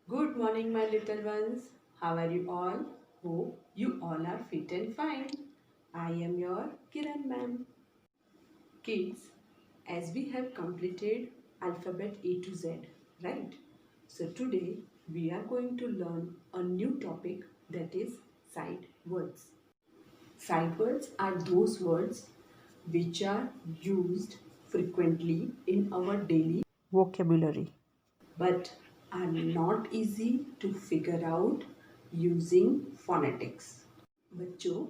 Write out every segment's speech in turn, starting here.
Good morning, my little ones. How are you all? Hope you all are fit and fine. I am your Kiran ma'am. Kids, as we have completed alphabet A to Z, right? So today we are going to learn a new topic, that is sight words. Sight words are those words which are used frequently in our daily vocabulary, but are not easy to figure out using phonetics. बच्चों,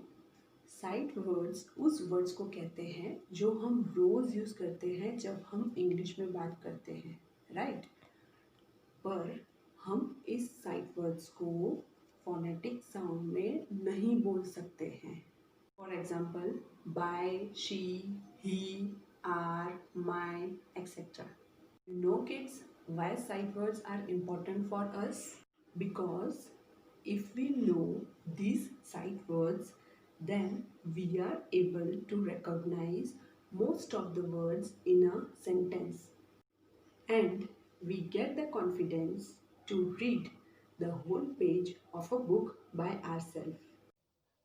sight words उस words को कहते हैं जो हम रोज use करते हैं जब हम इंग्लिश में बात करते हैं, राइट? पर हम इस साइट वर्ड्स को फोनेटिक साउंड में नहीं बोल सकते हैं. For example, by, she, he, are, my, etcetera. No, kids, why sight words are important for us? Because if we know these sight words, then we are able to recognize most of the words in a sentence, and we get the confidence to read the whole page of a book by ourselves.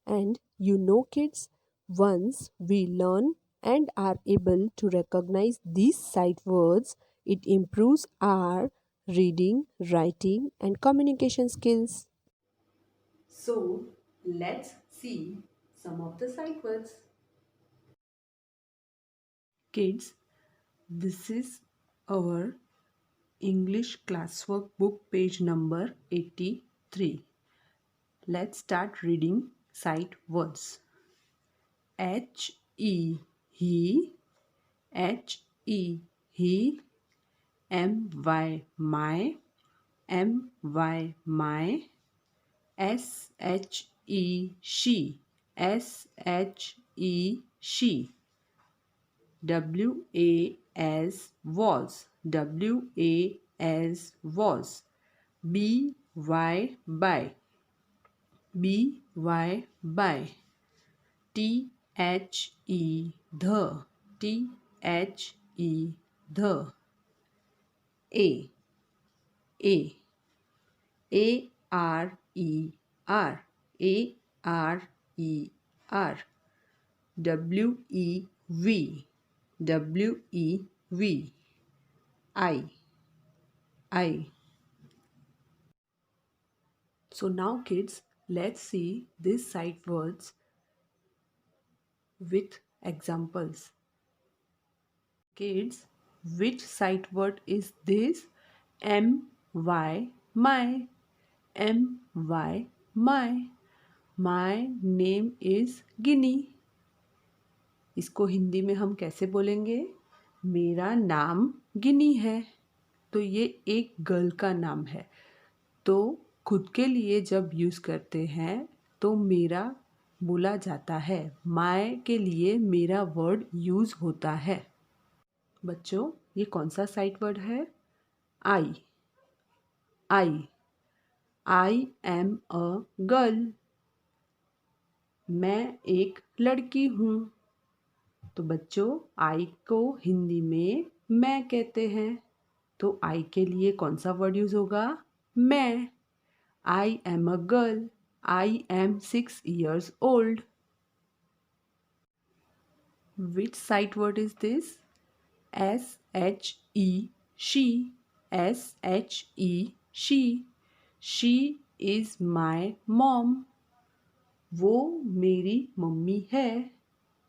And kids, once we learn and are able to recognize these sight words, it improves our reading, writing, and communication skills. So let's see some of the sight words. Kids, this is our English classwork book page number 83. Let's start reading sight words. He, he, he, my, my, she, she, was, by, by, the, the, a, a, ar, ar, ar, wev, I. So now kids, let's see these sight words with examples. Kids, which sight word is this? My, my, my. My name is Ginny. इसको हिंदी में हम कैसे बोलेंगे? मेरा नाम गिनी है. तो ये एक गर्ल का नाम है. तो खुद के लिए जब यूज़ करते हैं तो मेरा बोला जाता है. माय के लिए मेरा वर्ड यूज़ होता है. बच्चों, ये कौन सा साइट वर्ड है? I. I am a girl. मैं एक लड़की हूँ. तो बच्चों, आई को हिंदी में मैं कहते हैं. तो आई के लिए कौन सा वर्ड यूज़ होगा? मैं. आई am a girl. I am 6 years old. Which sight word is this? she, she. She is my mom. वो मेरी मम्मी है.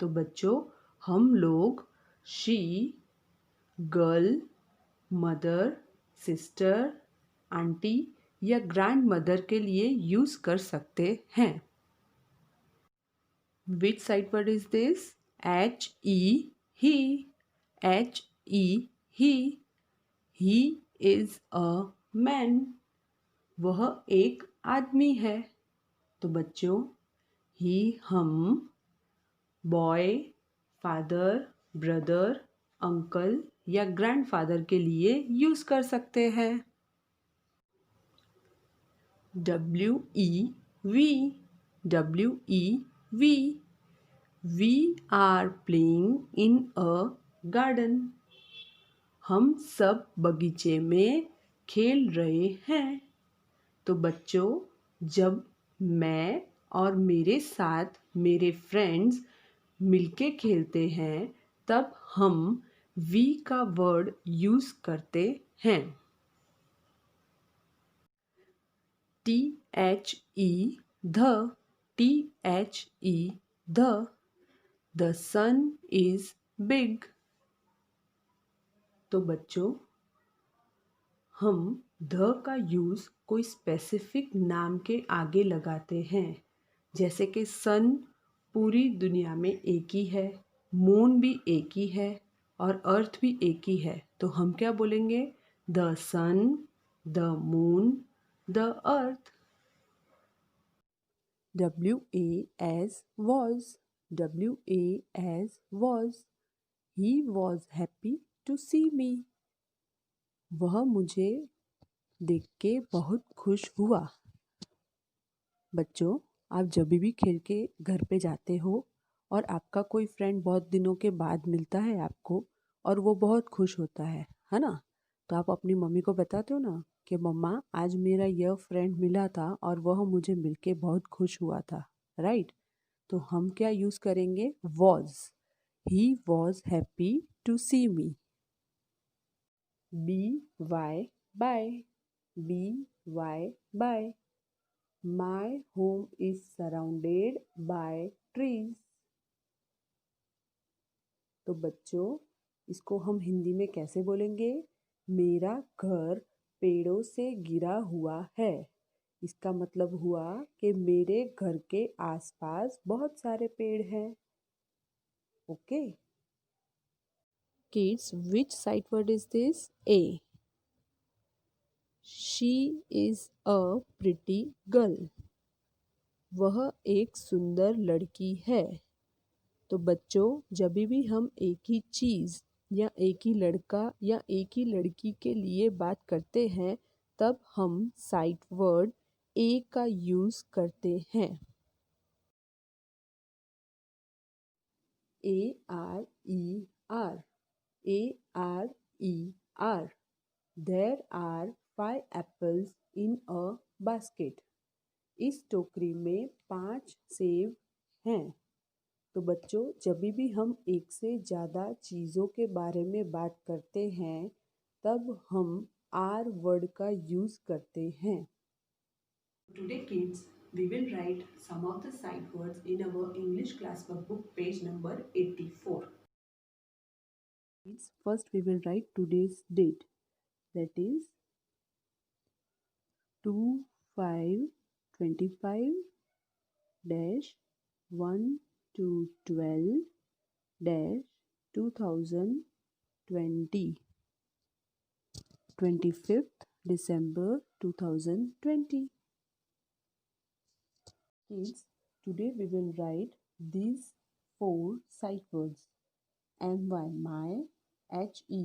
तो बच्चों, हम लोग she, girl, mother, sister, aunty या ग्रैंड मदर के लिए यूज़ कर सकते हैं. Which sight word is this? he. He is a man. वह एक आदमी है. तो बच्चों, ही हम बॉय, फादर, ब्रदर, अंकल या ग्रैंडफादर के लिए यूज़ कर सकते हैं. we are playing in a garden. हम सब बगीचे में खेल रहे हैं. तो बच्चों, जब मैं और मेरे साथ मेरे फ्रेंड्स मिलके खेलते हैं तब हम वी का वर्ड यूज़ करते हैं। THE, the, THE, the sun is big। तो बच्चों, हम ध का यूज़ कोई स्पेसिफिक नाम के आगे लगाते हैं, जैसे कि सन पूरी दुनिया में एक ही है, मून भी एक ही है और अर्थ भी एक ही है, तो हम क्या बोलेंगे? The sun, the moon, the earth. WAS was. WAS was. He was happy to see me. वह मुझे देख के बहुत खुश हुआ। बच्चों, आप जब भी खेल के घर पे जाते हो और आपका कोई फ्रेंड बहुत दिनों के बाद मिलता है आपको और वो बहुत खुश होता है ना? तो आप अपनी मम्मी को बताते हो ना कि मम्मा आज मेरा यह फ्रेंड मिला था और वह मुझे मिलके बहुत खुश हुआ था, राइट? तो हम क्या यूज़ करेंगे? Was. He was happy to see me. B Y by. B Y by. My home is surrounded by trees। तो बच्चों, इसको हम हिंदी में कैसे बोलेंगे? मेरा घर पेड़ों से घिरा हुआ है। इसका मतलब हुआ कि मेरे घर के आसपास बहुत सारे पेड़ हैं। Okay kids, which sight word is this? A. She is a pretty girl। वह एक सुंदर लड़की है। तो बच्चों, जब भी हम एक ही चीज़ या एक ही लड़का या एक ही लड़की के लिए बात करते हैं तब हम साइट वर्ड ए का यूज़ करते हैं। ARER। ARER। There are 5 apples in a basket। इस टोकरी में 5 सेब हैं। तो बच्चों, जब भी हम एक से ज़्यादा चीज़ों के बारे में बात करते हैं तब हम आर वर्ड का यूज़ करते हैं। Today kids, we will write some of the sight words in our English class workbook page number 84. First we will write today's date, that is 2/5/25 dash 1 to 12 dash 2020, 25th December 2020. Kids, today we will write these 4 sight words: my, my, he,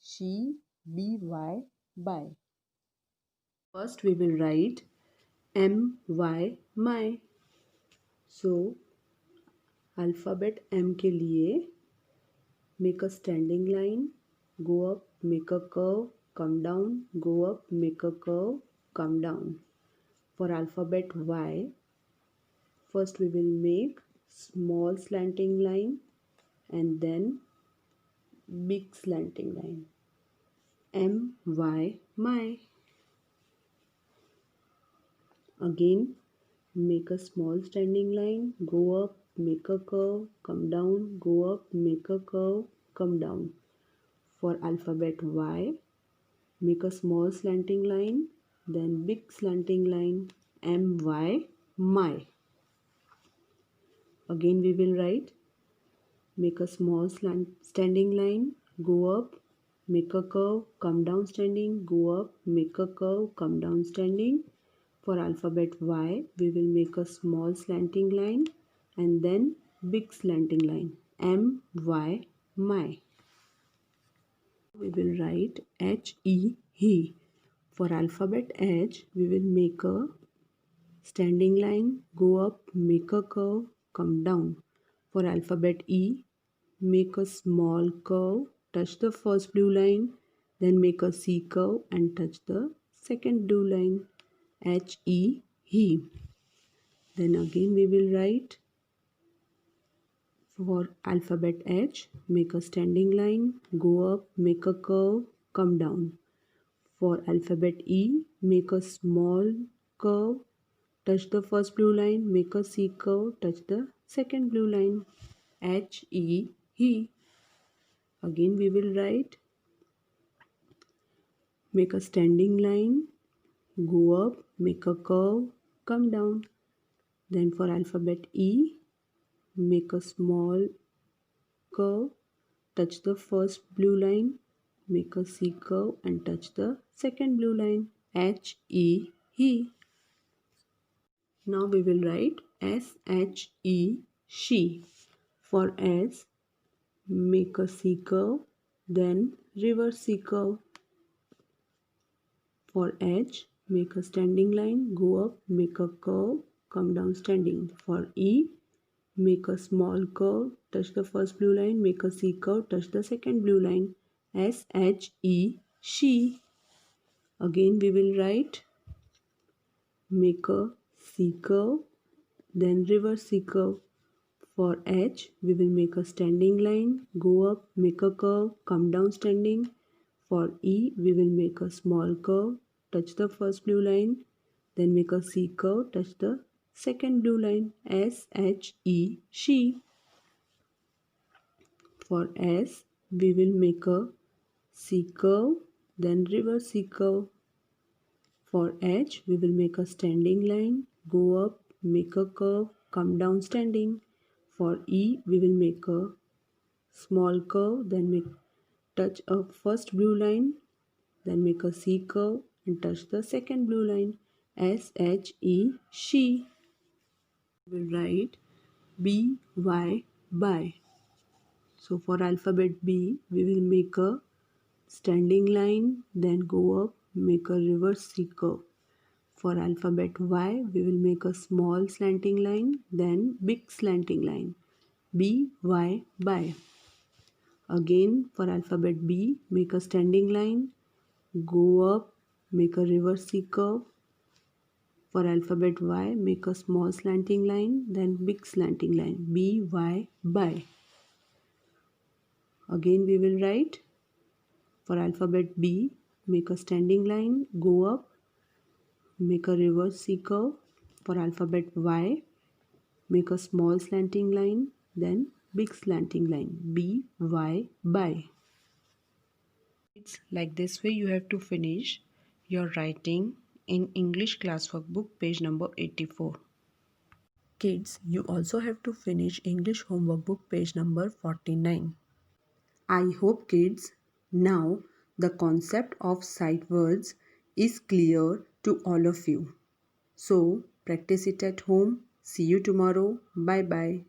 she, by. First we will write my. So alphabet M के लिए make a standing line, go up, make a curve, come down, go up, make a curve, come down. For alphabet Y, first we will make small slanting line and then big slanting line. My. Again, make a small standing line, go up, make a curve, come down, go up, make a curve, come down. For alphabet Y, make a small slanting line, then big slanting line, my. Again we will write, make a small standing line, go up, make a curve, come down standing, go up, make a curve, come down standing. For alphabet Y, we will make a small slanting line and then big slanting line, my. We will write he. For alphabet H, we will make a standing line, go up, make a curve, come down. For alphabet E, make a small curve, touch the first blue line, then make a C curve and touch the second blue line. H-E, he. Then again we will write for alphabet H, make a standing line, go up, make a curve, come down. For alphabet E, make a small curve, touch the first blue line, make a C curve, touch the second blue line. H-E, he. Again we will write, make a standing line, go up, make a curve, come down. Then for alphabet E, make a small curve, touch the first blue line, make a C curve and touch the second blue line. H-E, he. Now we will write S-H-E, she. For S, make a C curve, then reverse C curve. For H, make a standing line, go up, make a curve, come down standing. For E, make a small curve, touch the first blue line, make a C curve, touch the second blue line. S-H-E, she. Again we will write, make a C curve, then reverse C curve. For H, we will make a standing line, go up, make a curve, come down standing. For E, we will make a small curve, touch the first blue line, then make a C curve, touch the second blue line. S-H-E, she. For S, we will make a C curve, then reverse C curve. For H, we will make a standing line, go up, make a curve, come down standing. For E, we will make a small curve, then touch a first blue line, then make a C curve and touch the second blue line. S-H-E, she. We will write B-Y, by. So for alphabet B, we will make a standing line, then go up, make a reverse C curve. For alphabet Y, we will make a small slanting line, then big slanting line. B, Y, by. Again, for alphabet B, make a standing line, go up, make a reverse C curve. For alphabet Y, make a small slanting line, then big slanting line. B, Y, by. Again, we will write, for alphabet B, make a standing line, go up, make a reverse C curve. For alphabet Y, make a small slanting line, then big slanting line. B, Y, by. It's like this way you have to finish your writing in English class workbook page number 84. Kids, you also have to finish English homework book page number 49. I hope kids, now the concept of sight words is clear to all of you. So practice it at home. See you tomorrow. Bye bye.